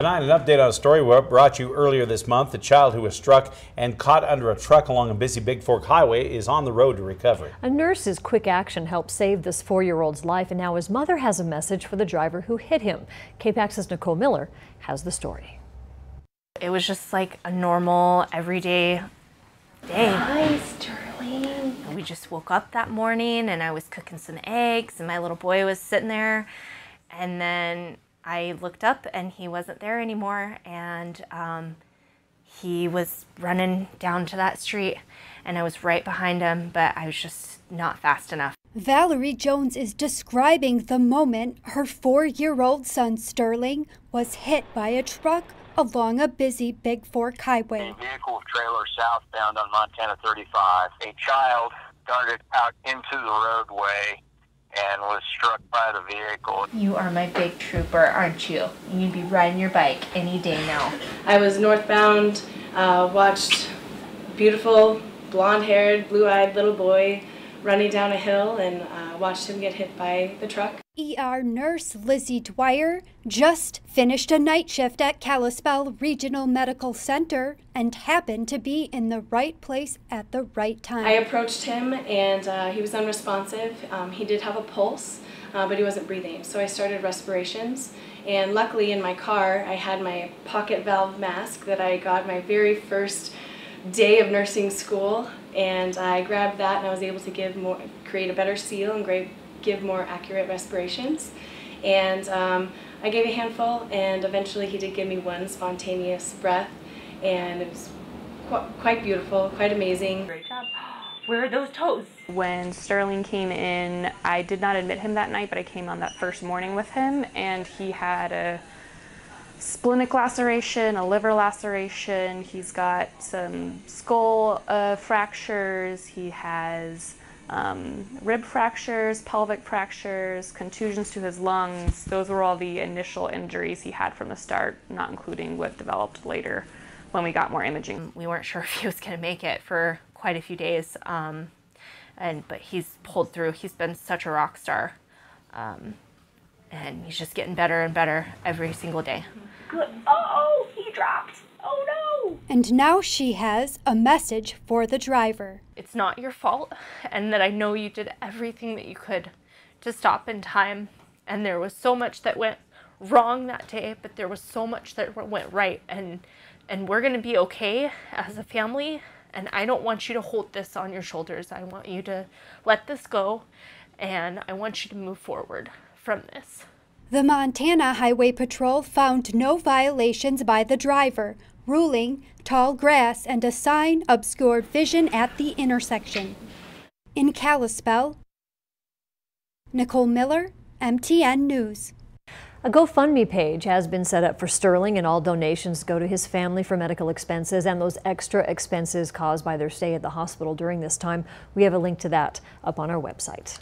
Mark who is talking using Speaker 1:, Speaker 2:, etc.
Speaker 1: Tonight, an update on a story we brought you earlier this month. The child who was struck and caught under a truck along a busy Bigfork highway is on the road to recovery.
Speaker 2: A nurse's quick action helped save this 4-year-old's life, and now his mother has a message for the driver who hit him. KTVH's Nicole Miller has the story.
Speaker 3: It was just like a normal, everyday day.
Speaker 4: Hi, Sterling.
Speaker 3: We just woke up that morning and I was cooking some eggs and my little boy was sitting there, and then I looked up and he wasn't there anymore, and he was running down to that street and I was right behind him, but I was just not fast enough.
Speaker 5: Valerie Jones is describing the moment her 4-year-old son Sterling was hit by a truck along a busy Bigfork highway.
Speaker 6: A vehicle with trailer southbound on Montana 35. A child darted out into the roadway and was struck by the vehicle.
Speaker 4: You are my big trooper, aren't you? You'd be riding your bike any day now.
Speaker 7: I was northbound, watched a beautiful, blonde-haired, blue-eyed little boy running down a hill, and watched him get hit by the truck.
Speaker 5: ER nurse LIZZY DWYER just finished a night shift at Kalispell Regional Medical Center and happened to be in the right place at the right time.
Speaker 7: I approached him and he was unresponsive. He did have a pulse, but he wasn't breathing. So I started respirations, and luckily in my car I had my pocket valve mask that I got my very first day of nursing school, and I grabbed that and I was able to create a better seal and give more accurate respirations. And I gave a handful, and eventually he did give me one spontaneous breath, and it was quite beautiful, quite amazing.
Speaker 4: Great job. Where are those toes?
Speaker 3: When Sterling came in, I did not admit him that night, but I came on that first morning with him, and he had a splenic laceration, a liver laceration, he's got some skull fractures, he has rib fractures, pelvic fractures, contusions to his lungs. Those were all the initial injuries he had from the start, not including what developed later when we got more imaging. We weren't sure if he was going to make it for quite a few days, but he's pulled through. He's been such a rock star, and he's just getting better and better every single day.
Speaker 4: Good. Oh, he dropped. Oh no!
Speaker 5: And now she has a message for the driver.
Speaker 3: It's not your fault, and that I know you did everything that you could to stop in time, and there was so much that went wrong that day, but there was so much that went right, and we're gonna be okay as a family, and I don't want you to hold this on your shoulders. I want you to let this go, and I want you to move forward from this.
Speaker 5: The Montana Highway Patrol found no violations by the driver, ruling tall grass and a sign obscured vision at the intersection. In Kalispell, Nicole Miller, MTN News.
Speaker 2: A GoFundMe page has been set up for Sterling, and all donations go to his family for medical expenses and those extra expenses caused by their stay at the hospital during this time. We have a link to that up on our website.